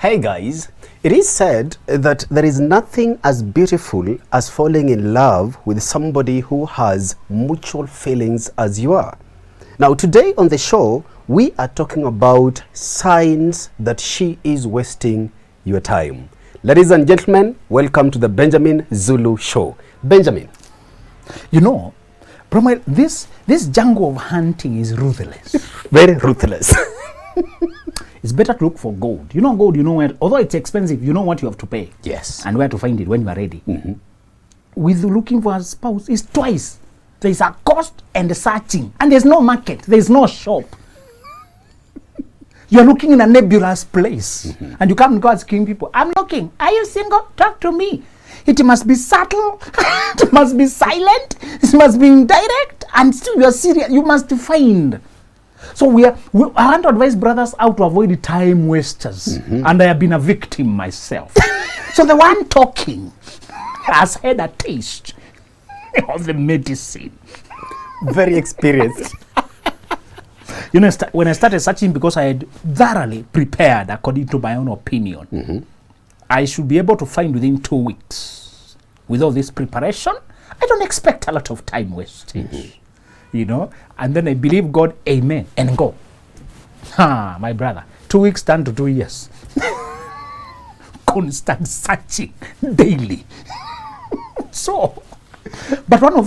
Hey guys, it is said that there is nothing as beautiful as falling in love with somebody who has mutual feelings as you are. Now today on the show, we are talking about signs that she is wasting your time. Ladies and gentlemen, welcome to the Benjamin Zulu Show. Benjamin. You know, this jungle of hunting is ruthless. Very ruthless. It's better to look for gold. You know gold, you know where, although it's expensive, you know what you have to pay. Yes. And where to find it when you are ready. Mm-hmm. With looking for a spouse, it's twice. There's a cost and a searching. And there's no market. There's no shop. You're looking in a nebulous place. Mm-hmm. And you come and go asking people, I'm looking. Are you single? Talk to me. It must be subtle. It must be silent. It must be indirect. And still you're serious. You must find. So I want to advise brothers how to avoid time wasters. Mm-hmm. And I have been a victim myself. So the one talking has had a taste of the medicine. Very experienced. You know, when I started searching, because I had thoroughly prepared according to my own opinion, mm-hmm. I should be able to find within 2 weeks. With all this preparation, I don't expect a lot of time wastage. Mm-hmm. You know, and then I believe God, amen, and go. My brother, 2 weeks turned to 2 years. Constant searching daily. So, but one of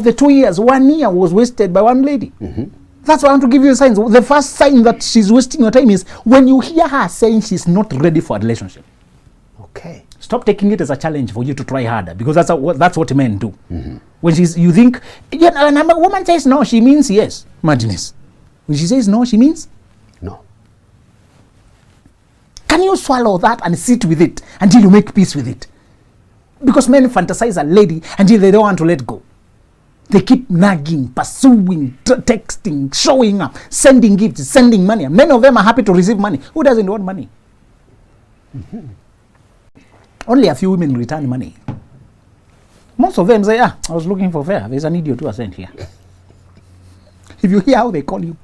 the 2 years, 1 year was wasted by one lady. Mm-hmm. That's why I want to give you signs. The first sign that she's wasting your time is when you hear her saying she's not ready for a relationship. Okay. Stop taking it as a challenge for you to try harder, because that's what men do. Mm-hmm. When you think, when a woman says no, she means yes. Madness. When she says no, she means no. Can you swallow that and sit with it until you make peace with it? Because men fantasize a lady until they don't want to let go. They keep nagging, pursuing, texting, showing up, sending gifts, sending money. Many of them are happy to receive money. Who doesn't want money? Mm-hmm. Only a few women return money. Most of them say, I was looking for fare. There's an idiot who was sent here. If you hear how they call you.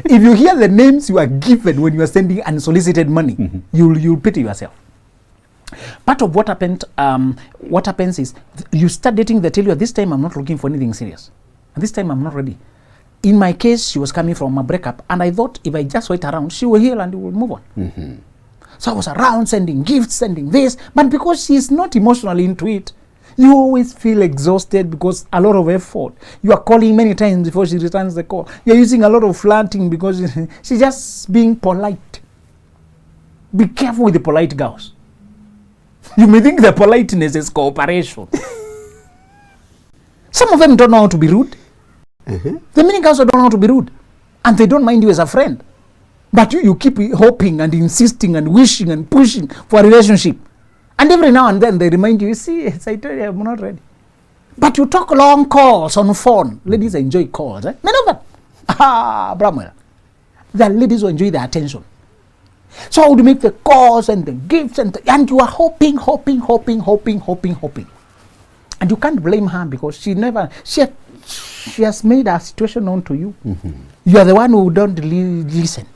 If you hear the names you are given when you are sending unsolicited money, mm-hmm. you'll pity yourself. Part of what happens is you start dating, they tell you, this time I'm not looking for anything serious. And this time I'm not ready. In my case, she was coming from a breakup, and I thought if I just wait around, she will heal and will move on. Mm-hmm. So I was around sending gifts, sending this, but because she's not emotionally into it, you always feel exhausted because a lot of effort. You are calling many times before she returns the call. You're using a lot of flirting because she's just being polite. Be careful with the polite girls. You may think the politeness is cooperation. Some of them don't know how to be rude. Mm-hmm. The many girls don't know how to be rude. And they don't mind you as a friend. But you keep hoping and insisting and wishing and pushing for a relationship. And every now and then they remind you, see, yes, I tell you, I'm not ready. But you talk long calls on the phone. Ladies enjoy calls. Many of them. Bramwell. There are ladies who enjoy the attention. So how do you make the calls and the gifts and you are hoping. And you can't blame her because she has made her situation known to you. Mm-hmm. You are the one who don't listen.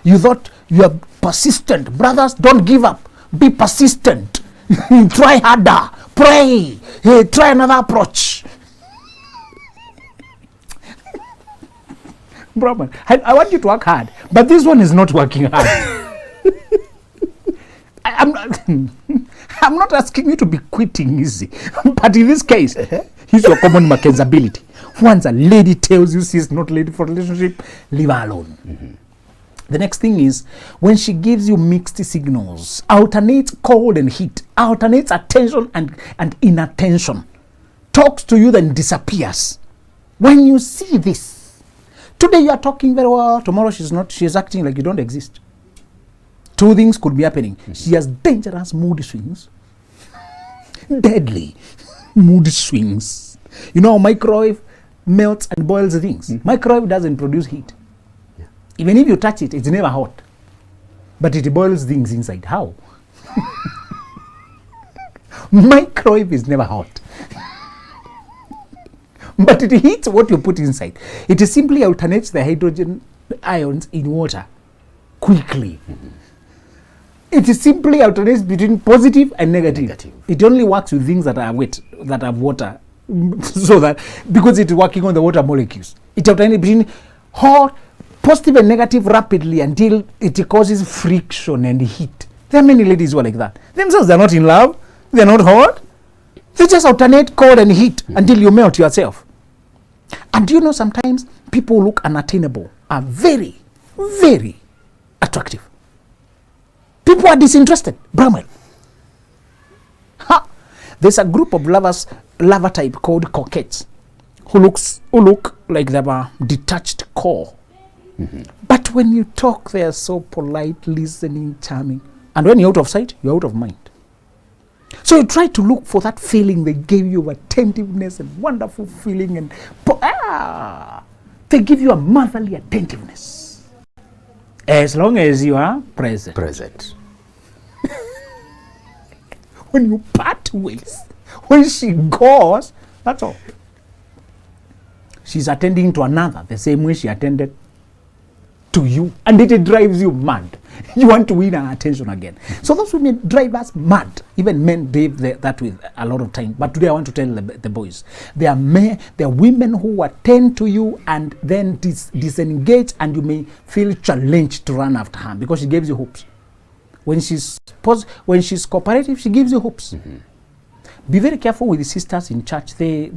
You thought you are persistent. Brothers, don't give up. Be persistent. Try harder. Pray. Try another approach. Brother, I want you to work hard, but this one is not working hard. I'm not asking you to be quitting easy, but in this case, use your common Mackenzie ability. Once a lady tells you she's not ready for a relationship, leave her alone. Mm-hmm. The next thing is when she gives you mixed signals, alternates cold and heat, alternates attention and inattention, talks to you then disappears. When you see this, today you are talking very well, tomorrow she's acting like you don't exist. Two things could be happening. Mm-hmm. She has dangerous mood swings, deadly mood swings. You know, microwave melts and boils things. Mm-hmm. Microwave doesn't produce heat. Yeah. Even if you touch it, it's never hot. But it boils things inside. How? Microwave is never hot. But it heats what you put inside. It simply alternates the hydrogen ions in water quickly. It is simply alternates between positive and negative. It only works with things that are wet, that have water, so that because it's working on the water molecules, it alternates between hot, positive and negative rapidly until it causes friction and heat. There are many ladies who are like that. Themselves, they're not in love, they're not hot. They just alternate cold and heat until you melt yourself. And you know, sometimes people who look unattainable are very, very attractive. People are disinterested. Bramwell. There's a group of lover type called coquettes who look like they have a detached core. But when you talk, they are so polite, listening, charming. And when you're out of sight, you're out of mind. So you try to look for that feeling they gave you, attentiveness and wonderful feeling, and they give you a motherly attentiveness. As long as you are present. When you part ways, when she goes, that's all. She's attending to another the same way she attended to you, and it drives you mad. You want to win her attention again. So those women drive us mad. Even men drive that with a lot of time. But today I want to tell the boys, there are women who attend to you and then disengage, and you may feel challenged to run after her because she gives you hopes. When she's cooperative, she gives you hopes. Be very careful with the sisters in church. They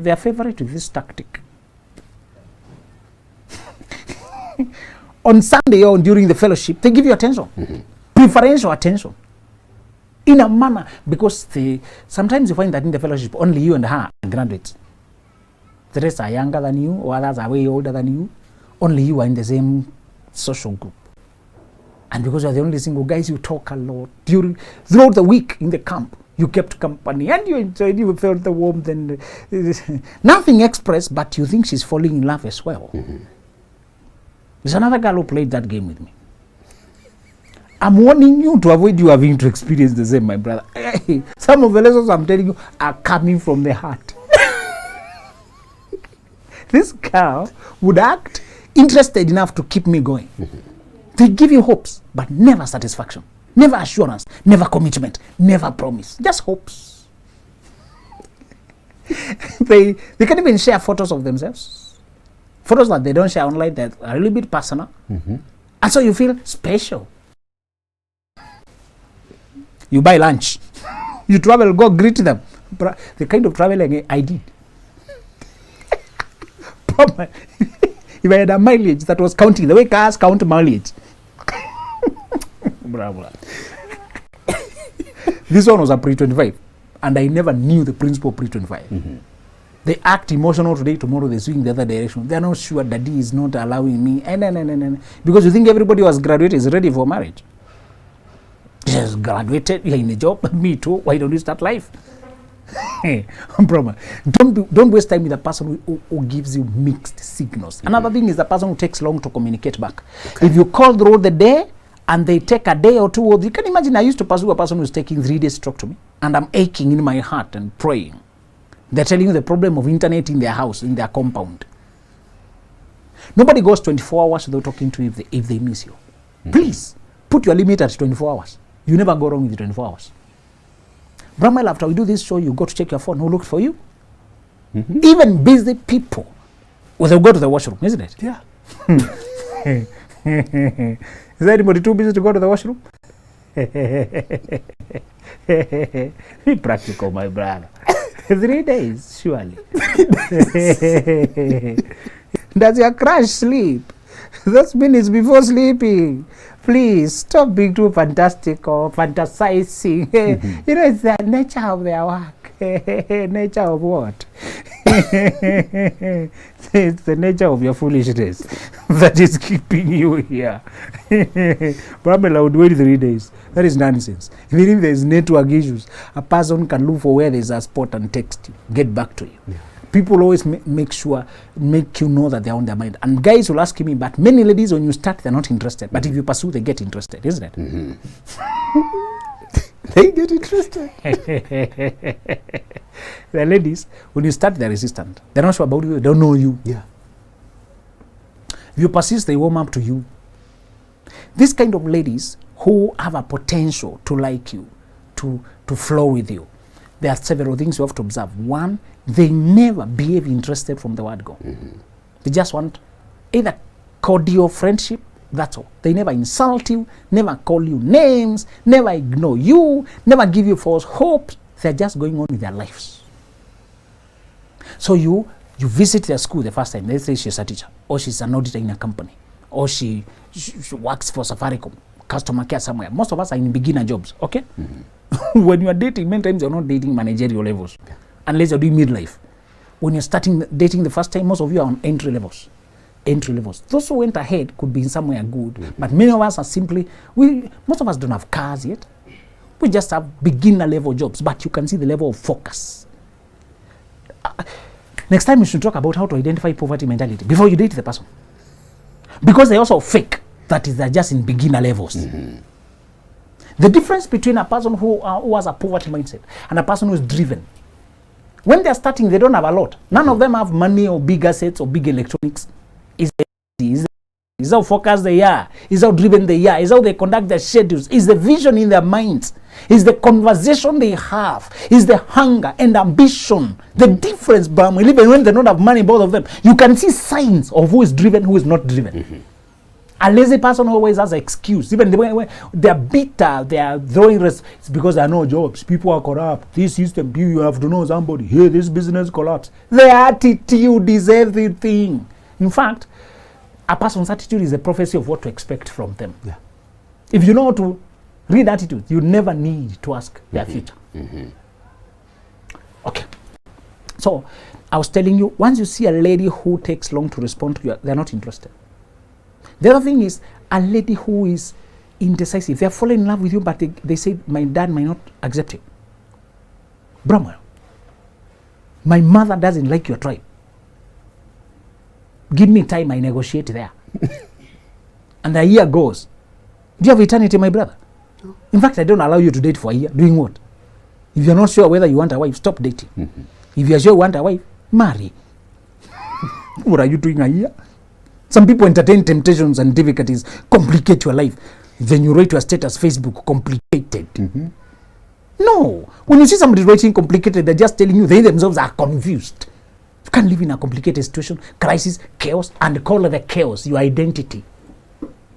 are favorite with this tactic. On Sunday or during the fellowship, they give you attention, preferential attention, in a manner, because sometimes you find that in the fellowship, only you and her are graduates. The rest are younger than you, or others are way older than you. Only you are in the same social group. And because you are the only single guys, you talk a lot. Throughout the week in the camp, you kept company, and you enjoyed, you felt the warmth, and nothing expressed, but you think she's falling in love as well. There's another girl who played that game with me. I'm warning you to avoid you having to experience the same, my brother. Hey, some of the lessons I'm telling you are coming from the heart. This girl would act interested enough to keep me going. They give you hopes, but never satisfaction, never assurance, never commitment, never promise, just hopes. They can't even share photos of themselves. Photos that they don't share online that are a little bit personal. And so you feel special. You buy lunch. You travel, go greet them. The kind of traveling I did. If I had a mileage that was counting, the way cars count mileage. Bravo. This one was a pre-25. And I never knew the principle of pre-25. They act emotional today, tomorrow they swing the other direction. They're not sure daddy is not allowing me. Because you think everybody who has graduated is ready for marriage. Just graduated, you're in a job, me too. Why don't you start life? Don't waste time with a person who gives you mixed signals. Another thing is the person who takes long to communicate back. If you call throughout the day and they take a day or two, you can imagine I used to pursue a person who's taking 3 days to talk to me. And I'm aching in my heart and praying. They're telling you the problem of internet in their house, in their compound. Nobody goes 24 hours without talking to you if they miss you. Please, put your limit at 24 hours. You never go wrong with 24 hours. Bramwell, after we do this show, you go to check your phone. Who looked for you? Even busy people. Well, they'll go to the washroom, isn't it? Yeah. Is there anybody too busy to go to the washroom? Be practical, my brother. 3 days, surely. Does your crush sleep? Those minutes before sleeping. Please stop being too fantastic or fantasizing. You know, it's the nature of their work. Nature of what? It's the nature of your foolishness that is keeping you here. Probably I would wait 3 days. That is nonsense. Even if there is network issues, a person can look for where there is a spot and text you, get back to you. Yeah. People always make you know that they're on their mind. And guys will ask me, but many ladies, when you start, they're not interested. But if you pursue, they get interested, isn't it? They get interested. The ladies, when you start, they're resistant. They're not sure about you. They don't know you. Yeah. If you persist, they warm up to you. These kind of ladies who have a potential to like you, to flow with you, there are several things you have to observe. One, they never behave interested from the word go. They just want either cordial friendship, that's all. They never insult you, never call you names, never ignore you, never give you false hopes. They're just going on with their lives. So you visit their school the first time, they say she's a teacher, or she's an auditor in a company, or she works for Safaricom, customer care somewhere. Most of us are in beginner jobs, okay? When you are dating, many times you're not dating managerial levels, unless you're doing midlife. When you're starting dating the first time, most of you are on entry levels. Those who went ahead could be in somewhere good, but many of us are simply, most of us don't have cars yet. We just have beginner level jobs, but you can see the level of focus. Next time we should talk about how to identify poverty mentality before you date the person. Because they also fake, that is, they're just in beginner levels. The difference between a person who has a poverty mindset and a person who is driven, when they're starting, they don't have a lot. None of them have money or big assets or big electronics. Is how focused they are, is how driven they are, is how they conduct their schedules, is the vision in their minds, is the conversation they have, is the hunger and ambition. The difference, Bram, even when they don't have money, both of them, you can see signs of who is driven, who is not driven. A lazy person always has an excuse. Even when they're bitter, they are throwing it's because there are no jobs, people are corrupt, this system, you have to know somebody, hey, this business collapsed. Their attitude is everything. In fact, a person's attitude is a prophecy of what to expect from them. If you know how to read attitude, you never need to ask their future. Okay. So, I was telling you, once you see a lady who takes long to respond to you, they're not interested. The other thing is a lady who is indecisive. They're falling in love with you, but they say, my dad might not accept you. Brahma, my mother doesn't like your tribe. Give me time, I negotiate there. And a year goes. Do you have eternity, my brother? No. In fact, I don't allow you to date for a year. Doing what? If you're not sure whether you want a wife, stop dating. If you're sure you want a wife, marry. What are you doing a year? Some people entertain temptations and difficulties, complicate your life. Then you write your status, Facebook, complicated. No. When you see somebody writing complicated, they're just telling you they themselves are confused. You can't live in a complicated situation, crisis, chaos, and call the chaos your identity.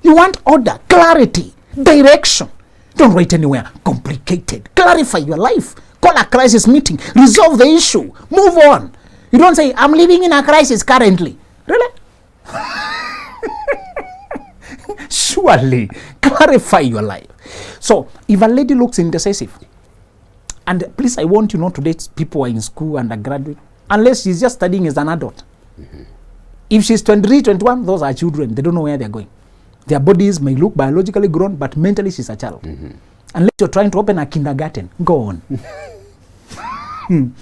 You want order, clarity, direction. Don't write anywhere complicated. Clarify your life. Call a crisis meeting. Resolve the issue. Move on. You don't say, I'm living in a crisis currently. Really? Surely. Clarify your life. So, if a lady looks indecisive, and please, I want you not to date people who are in school, undergraduate, unless she's just studying as an adult. If she's 23, 21, those are children. They don't know where they're going. Their bodies may look biologically grown, but mentally she's a child. Unless you're trying to open a kindergarten, go on. Do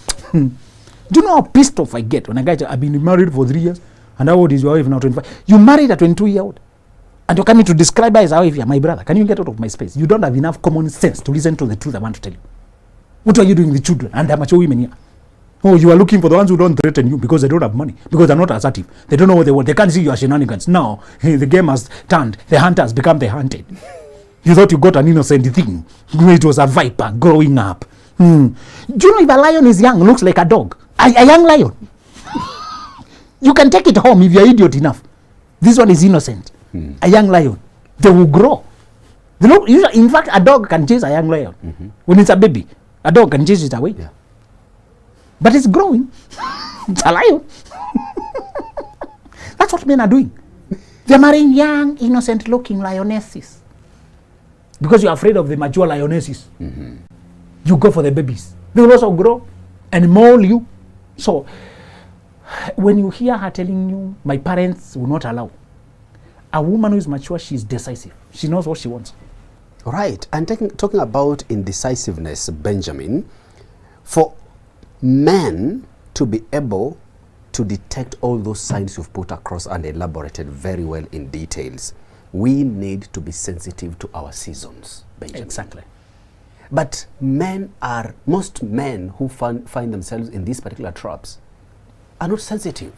you know how pissed off I get when a guy says, I've been married for 3 years, and how old is your wife now? 25. You married a 22-year-old, and you're coming to describe her as how if you're my brother. Can you get out of my space? You don't have enough common sense to listen to the truth I want to tell you. What are you doing with children and amateur women here? Oh, you are looking for the ones who don't threaten you because they don't have money, because they're not assertive. They don't know what they want. They can't see your shenanigans. Now, the game has turned. The hunter has become the hunted. You thought you got an innocent thing. It was a viper growing up. Do you know if a lion is young, looks like a dog? A young lion. You can take it home if you're idiot enough. This one is innocent. A young lion. They will grow. They look, in fact, a dog can chase a young lion. When it's a baby, a dog can chase it away. But it's growing. It's a lion. That's what men are doing. They're marrying young, innocent-looking lionesses. Because you're afraid of the mature lionesses. You go for the babies. They will also grow and maul you. So, when you hear her telling you, my parents will not allow, a woman who is mature, she's decisive. She knows what she wants. Right. And talking about indecisiveness, Benjamin, for men to be able to detect all those signs you've put across and elaborated very well in details, we need to be sensitive to our seasons, Benjamin. Exactly. But most men who find themselves in these particular traps are not sensitive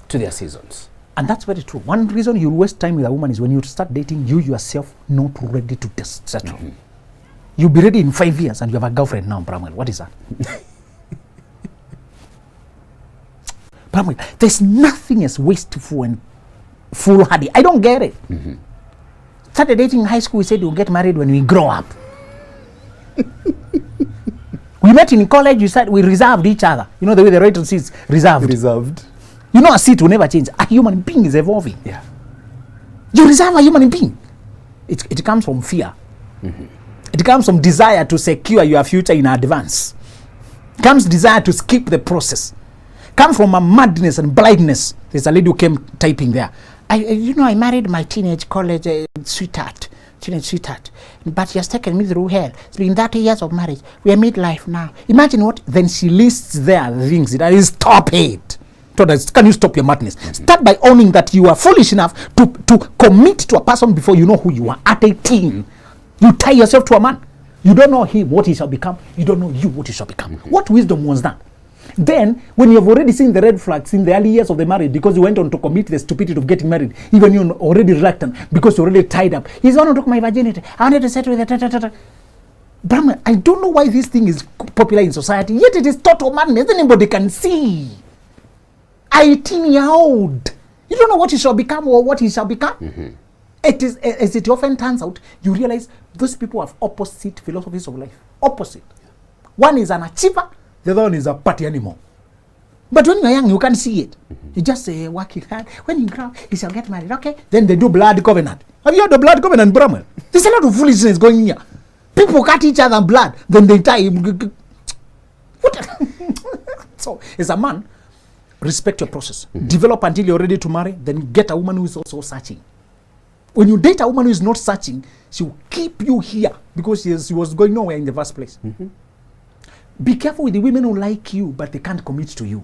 to their seasons. And that's very true. One reason you waste time with a woman is when you start dating, you yourself not ready to settle. You'll be ready in 5 years and you have a girlfriend now, Bramwell. What is that? Bramwell, there's nothing as wasteful and foolhardy. I don't get it. Started dating in high school, we said we'll get married when we grow up. We met in college, we reserved each other. You know the way the writer seats reserved. Reserved. You know a seat will never change. A human being is evolving. Yeah. You reserve a human being. It comes from fear. It comes from desire to secure your future in advance. It comes desire to skip the process. Comes from a madness and blindness. There's a lady who came typing there. I married my teenage college sweetheart. Teenage sweetheart. But he has taken me through hell. It's been 30 years of marriage. We are midlife now. Imagine what? Then she lists there the things that is stop it. Can you stop your madness? Start by owning that you are foolish enough to commit to a person before you know who you are. At 18, you tie yourself to a man. You don't know him, what he shall become. You don't know you, what he shall become. What wisdom was that? Then, when you have already seen the red flags in the early years of the marriage, because you went on to commit the stupidity of getting married, even you're already reluctant, because you're already tied up. He's going to took my virginity. I wanted to settle with it. Brahman, I don't know why this thing is popular in society, yet it is total madness. Anybody can see. 18-year-old. You don't know what he shall become or what he shall become. It is, as it often turns out, you realize those people have opposite philosophies of life. Opposite. One is an achiever, the other one is a party animal. But when you're young, you can't see it. You just say, working hard. When you grow up, he shall get married. Okay? Then they do blood covenant. Have you heard the blood covenant, Brahman? There's a lot of foolishness going here. People cut each other blood, then they die. What? So, as a man, respect your process. Develop until you're ready to marry, then get a woman who is also searching. When you date a woman who is not searching, she will keep you here because she was going nowhere in the first place. Be careful with the women who like you, but they can't commit to you.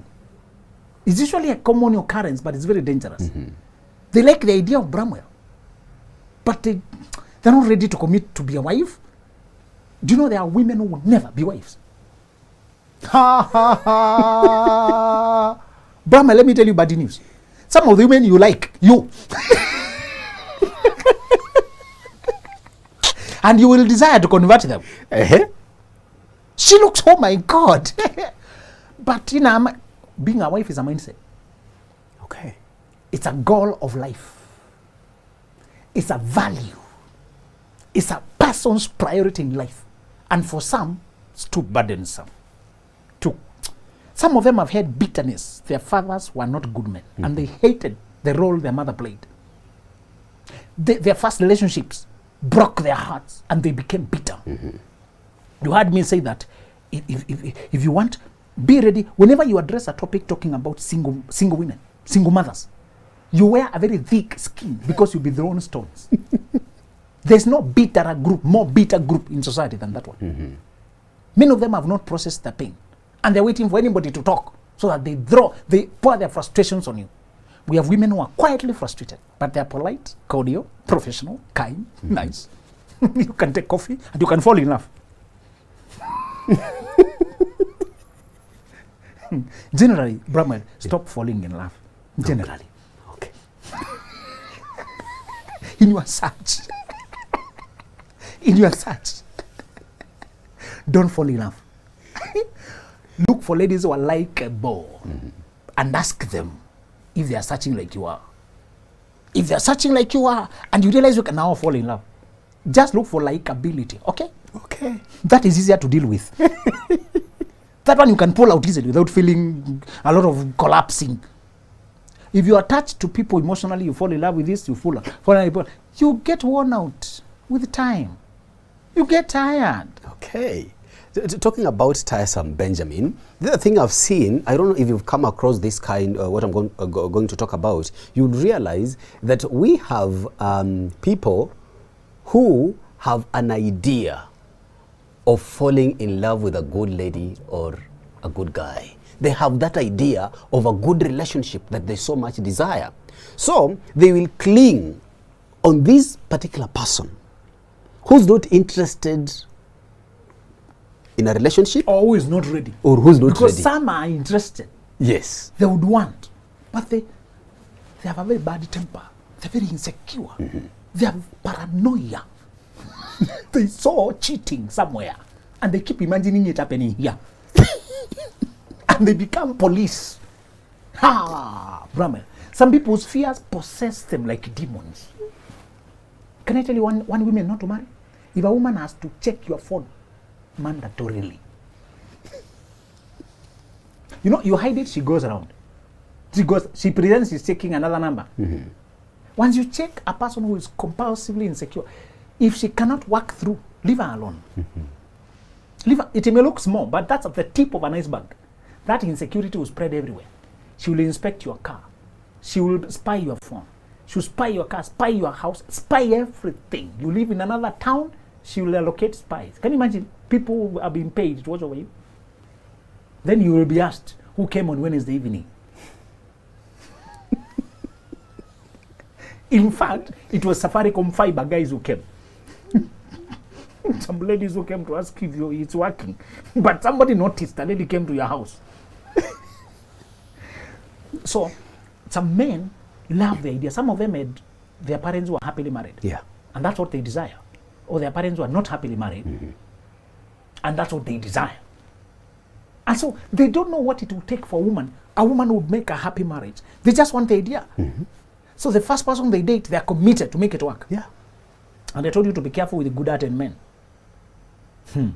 It's usually a common occurrence, but it's very dangerous. They like the idea of Bramwell, but they're not ready to commit to be a wife. Do you know there are women who will never be wives? Ha ha ha! Bramwell, let me tell you bad news. Some of the women you like, you. And you will desire to convert them. She looks, oh my God. But you know, being a wife is a mindset. Okay. It's a goal of life. It's a value. It's a person's priority in life. And for some, it's too burdensome. Some of them have had bitterness. Their fathers were not good men. And they hated the role their mother played. Their first relationships broke their hearts and they became bitter. You heard me say that if you want, be ready. Whenever you address a topic talking about single women, single mothers, you wear a very thick skin because you'll be thrown stones. There's no more bitter group in society than that one. Many of them have not processed their pain. And they're waiting for anybody to talk so that they pour their frustrations on you. We have women who are quietly frustrated, but they're polite, cordial, professional, kind, nice. You can take coffee and you can fall in love. Generally, Brahman, stop falling in love. Generally. Okay. In your search. Don't fall in love. Look for ladies who are likable and ask them if they are searching like you are. If they are searching like you are and you realize you can now fall in love, just look for likability, okay? Okay. That is easier to deal with. That one you can pull out easily without feeling a lot of collapsing. If you are attached to people emotionally, you fall in love with this, you fall in love. You get worn out with time. You get tired. Okay. Talking about tiresome, Benjamin, the other thing I've seen, I don't know if you've come across this kind, what I'm going to talk about, you'll realize that we have people who have an idea of falling in love with a good lady or a good guy. They have that idea of a good relationship that they so much desire. So they will cling on this particular person who's not interested in a relationship, or who is not ready, or who's not because ready. Some are interested. Yes, they would want, but they they have a very bad temper. They're very insecure. They have paranoia. They saw cheating somewhere and they keep imagining it happening here. And they become police. Brahman. Some people's fears possess them like demons. Can I tell you one woman not to marry? If a woman has to check your phone mandatorily, you know, you hide it, she goes around. She pretends she's checking another number. Once you check a person who is compulsively insecure, if she cannot work through, leave her alone. Leave her. It may look small, but that's at the tip of an iceberg. That insecurity will spread everywhere. She will inspect your car. She will spy your phone. She will spy your car, spy your house, spy everything. You live in another town, she will allocate spies. Can you imagine people who are being paid to watch over you? Then you will be asked, who came on Wednesday evening? In fact, it was Safaricom Fiber guys who came. Some ladies who came to ask if it's working. But somebody noticed, a lady came to your house. So, some men love the idea. Some of them had their parents were happily married. Yeah. And that's what they desire. Or their parents were not happily married. And that's what they desire. And so, they don't know what it will take for a woman. A woman would make a happy marriage. They just want the idea. So the first person they date, they're committed to make it work. Yeah. And I told you to be careful with the good-hearted men. You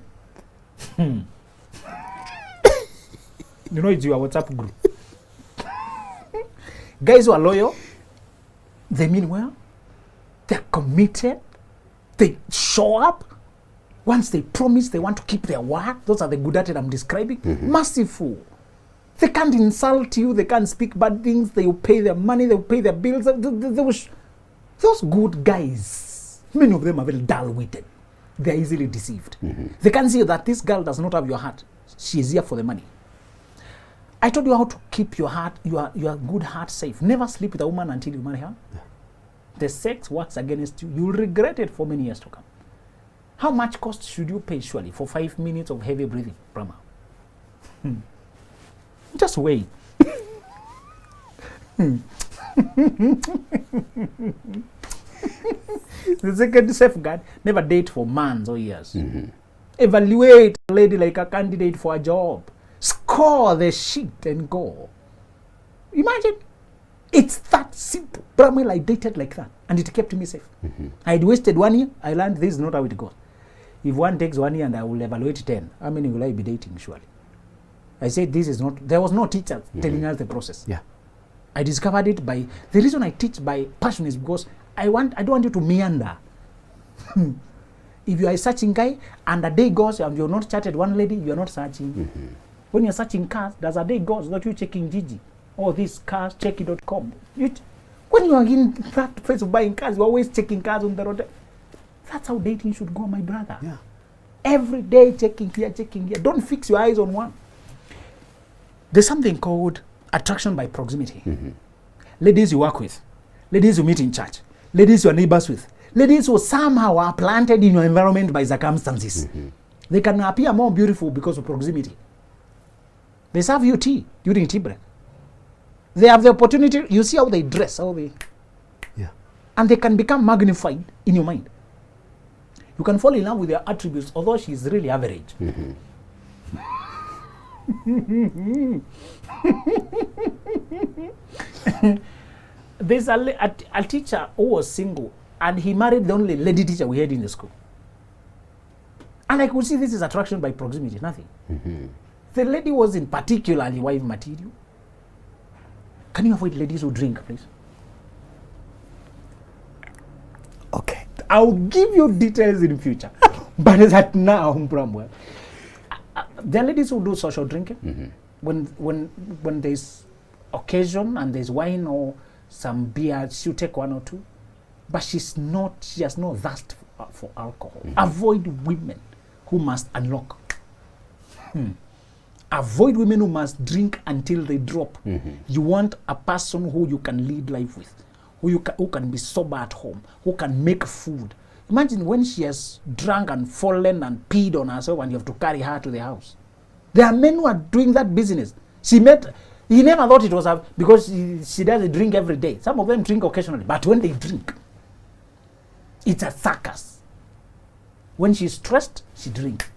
know, it's your WhatsApp group. Guys who are loyal, they mean well, they're committed, they show up. Once they promise they want to keep their word, those are the good-hearted I'm describing. Merciful. They can't insult you, they can't speak bad things, they will pay their money, they will pay their bills. Those good guys, many of them are very dull-witted. They are easily deceived. They can see that this girl does not have your heart. She is here for the money. I told you how to keep your heart, your good heart safe. Never sleep with a woman until you marry her. The sex works against you. You will regret it for many years to come. How much cost should you pay, surely, for 5 minutes of heavy breathing, Brahma? Just wait. The second safeguard, never date for months or years. Evaluate a lady like a candidate for a job. Score the sheet and go. Imagine. It's that simple. Bramwell, I dated like that. And it kept me safe. I had wasted 1 year. I learned this is not how it goes. If one takes 1 year and I will evaluate 10, how many will I be dating, surely? I said this is not, there was no teacher telling us the process. Yeah. I discovered it by, the reason I teach by passion is because I don't want you to meander. If you are a searching guy and a day goes and you're not chatted one lady, you're not searching. When you're searching cars, there's a day goes that you checking Gigi or this cars, checky.com. When you are in that phase of buying cars, you're always checking cars on the road. That's how dating should go, my brother. Yeah. Every day checking here, checking here. Don't fix your eyes on one. There's something called attraction by proximity. Ladies you work with, ladies you meet in church, ladies you are neighbors with, ladies who somehow are planted in your environment by circumstances. They can appear more beautiful because of proximity. They serve you tea during tea break. They have the opportunity, you see how they dress, how they... Yeah. And they can become magnified in your mind. You can fall in love with their attributes, although she's really average. There's a teacher who was single and he married the only lady teacher we had in the school. And I could see this is attraction by proximity, nothing. The lady wasn't particularly wife material. Can you avoid ladies who drink, please? Okay. I'll give you details in future. But that now, Bramwell. There are ladies who do social drinking. When there's occasion and there's wine or some beer, she'll take 1 or 2. But she has no thirst for alcohol. Avoid women who must unlock. Avoid women who must drink until they drop. You want a person who you can lead life with, who can be sober at home, who can make food. Imagine when she has drunk and fallen and peed on herself and you have to carry her to the house. There are men who are doing that business. She met, He never thought it was because she doesn't drink every day. Some of them drink occasionally, but when they drink, it's a circus. When she's stressed, she drinks.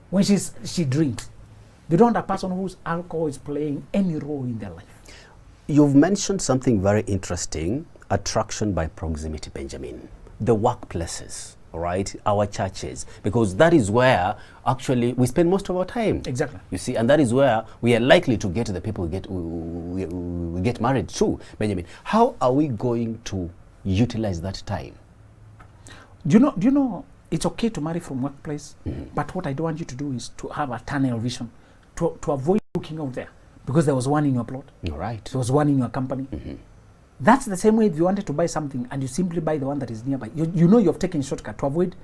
When she drinks. They don't want a person whose alcohol is playing any role in their life. You've mentioned something very interesting, attraction by proximity, Benjamin. The workplaces, all right, our churches, because that is where actually we spend most of our time. Exactly. You see, and that is where we are likely to get the people we get married to, Benjamin. How are we going to utilize that time? Do you know it's okay to marry from workplace, but what I don't want you to do is to have a tunnel vision, to avoid looking out there, because there was one in your plot. All right. There was one in your company. That's the same way if you wanted to buy something and you simply buy the one that is nearby. You know you've taken shortcut to avoid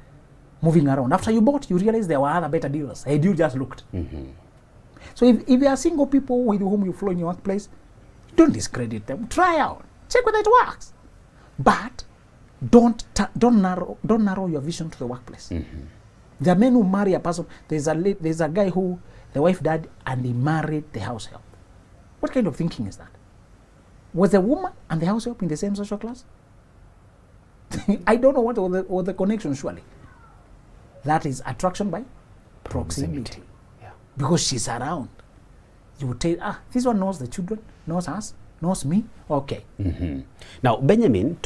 moving around. After you bought, you realize there were other better deals. And you just looked. So if you are single people with whom you flow in your workplace, don't discredit them. Try out. Check whether it works. But don't narrow your vision to the workplace. There are men who marry a person. There's a guy who the wife died and he married the house help. What kind of thinking is that? Was the woman and the house help in the same social class? I don't know what was the connection, surely. That is attraction by proximity. Yeah. Because she's around. You would tell, this one knows the children, knows us, knows me. Okay. Now, Benjamin,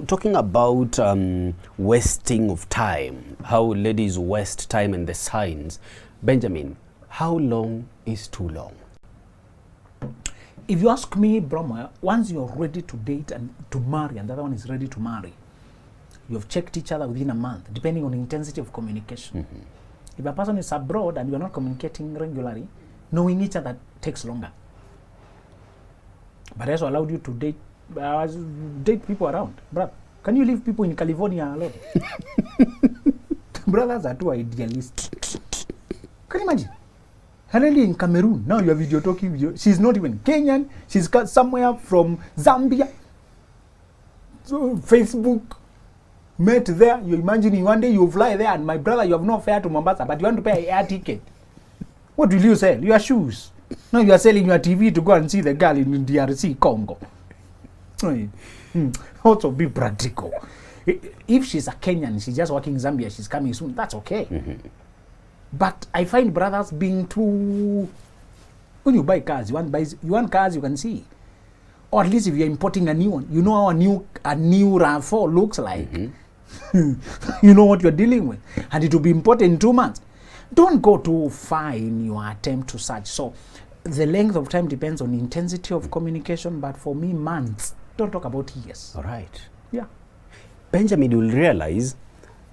talking about wasting of time, how ladies waste time and the signs. Benjamin, how long is too long? If you ask me, Brahma, once you're ready to date and to marry, and the other one is ready to marry, you've checked each other within a month, depending on the intensity of communication. If a person is abroad and you're not communicating regularly, knowing each other takes longer. But I also allowed you to date people around. Brother, can you leave people in California alone? Brothers are too idealistic. Can you imagine? Currently in Cameroon, now you are video talking. She's not even Kenyan. She's got somewhere from Zambia. So Facebook, met there. You're imagining one day you fly there, and my brother, you have no fare to Mombasa, but you want to pay an air ticket. What will you sell? Your shoes. Now you are selling your TV to go and see the girl in DRC, Congo. Also be practical. If she's a Kenyan, she's just working in Zambia, she's coming soon, that's okay. But I find brothers being too... When you buy cars, you want cars you can see. Or at least if you're importing a new one, you know how a new RAV4 looks like. You know what you're dealing with. And it will be imported in 2 months. Don't go too far in your attempt to search. So the length of time depends on the intensity of communication, but for me, months. Don't talk about years. All right. Yeah. Benjamin, you will realize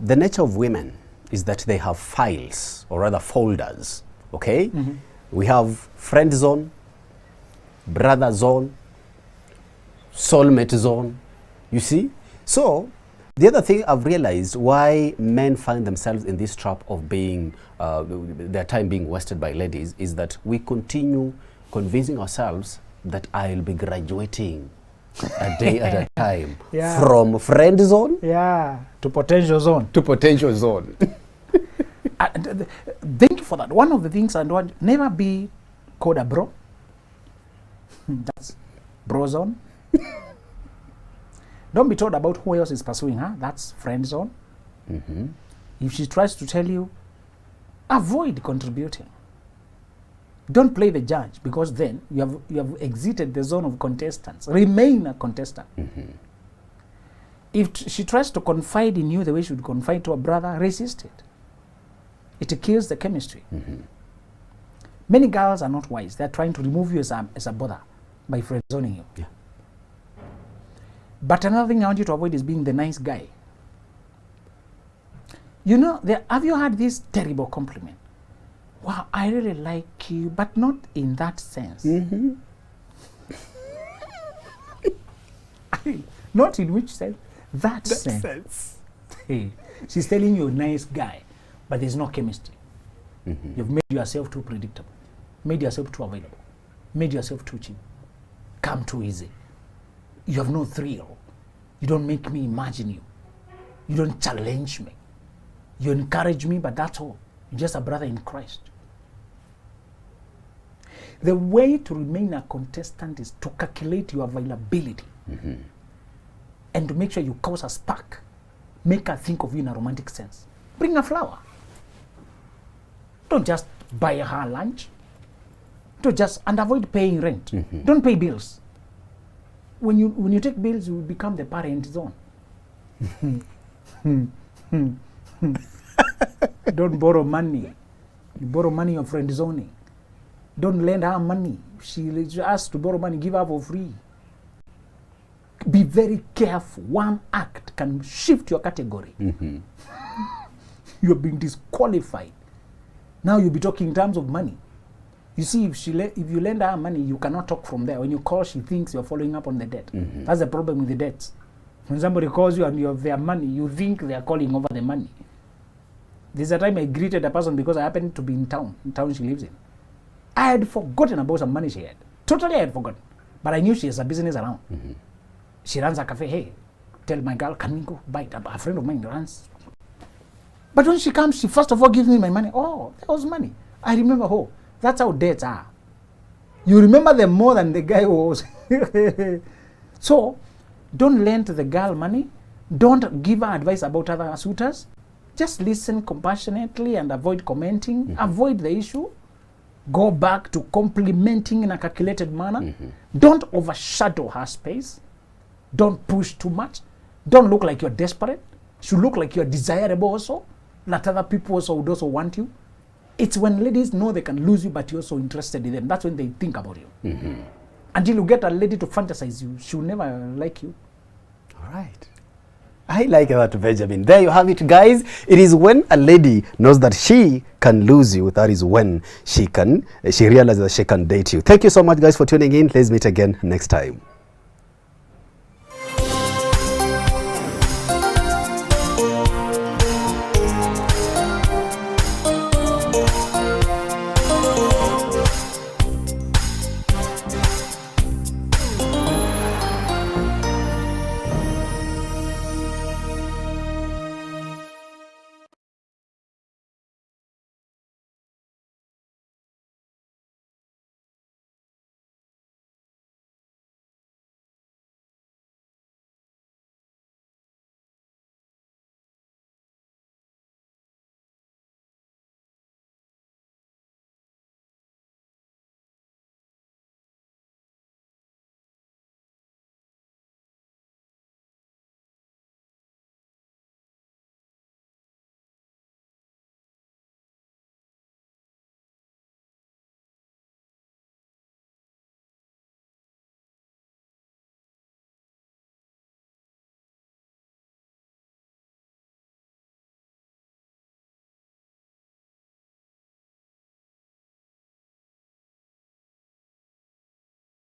the nature of women is that they have files, or rather folders, okay? We have friend zone, brother zone, soulmate zone, you see? So, the other thing I've realized why men find themselves in this trap of being, their time being wasted by ladies, is that we continue convincing ourselves that I'll be graduating a day at a time. Yeah. From friend zone to potential zone. to potential zone. Thank you for that. One of the things I want, never be called a bro. That's bro zone. Don't be told about who else is pursuing her. That's friend zone. If she tries to tell you, avoid contributing. Don't play the judge, because then you have exited the zone of contestants. Remain a contestant. If she tries to confide in you the way she would confide to a brother, resist it. It kills the chemistry. Many girls are not wise. They're trying to remove you as a bother by friend zoning you. Yeah. But another thing I want you to avoid is being the nice guy. You know, have you had this terrible compliment? Wow, I really like you, but not in that sense. Not in which sense? That sense. Hey, she's telling you a nice guy, but there's no chemistry. You've made yourself too predictable, made yourself too available, made yourself too cheap, come too easy. You have no thrill. You don't make me imagine you. You don't challenge me. You encourage me, but that's all. You're just a brother in Christ. The way to remain a contestant is to calculate your availability and to make sure you cause a spark. Make her think of you in a romantic sense. Bring a flower. Don't just buy her lunch. Don't just, and avoid paying rent. Don't pay bills. When you take bills, you become the parent zone. Don't borrow money. You borrow money of friend zoning. Don't lend her money. She asks to borrow money, give her for free. Be very careful. One act can shift your category. You're being disqualified. Now you'll be talking in terms of money. You see, if you lend her money, you cannot talk from there. When you call, she thinks you're following up on the debt. That's the problem with the debts. When somebody calls you and you have their money, you think they are calling over the money. There's a time I greeted a person because I happened to be in town she lives in. I had forgotten about some money she had. Totally I had forgotten. But I knew she has a business around. She runs a cafe. Hey, tell my girl, can we go buy it? A friend of mine runs. But when she comes, she first of all gives me my money. Oh, that was money. I remember, oh, that's how debts are. You remember them more than the guy who was. So, don't lend the girl money. Don't give her advice about other suitors. Just listen compassionately and avoid commenting. Avoid the issue. Go back to complimenting in a calculated manner. Don't overshadow her space. Don't push too much. Don't look like you're desperate. Should look like you're desirable also. That other people also would also want you. It's when ladies know they can lose you, but you're also interested in them. That's when they think about you. Until you get a lady to fantasize you, she'll never like you. All right. I like that, Benjamin. There you have it, guys. It is when a lady knows that she can lose you, that is when she realizes that she can date you. Thank you so much, guys, for tuning in. Let's meet again next time.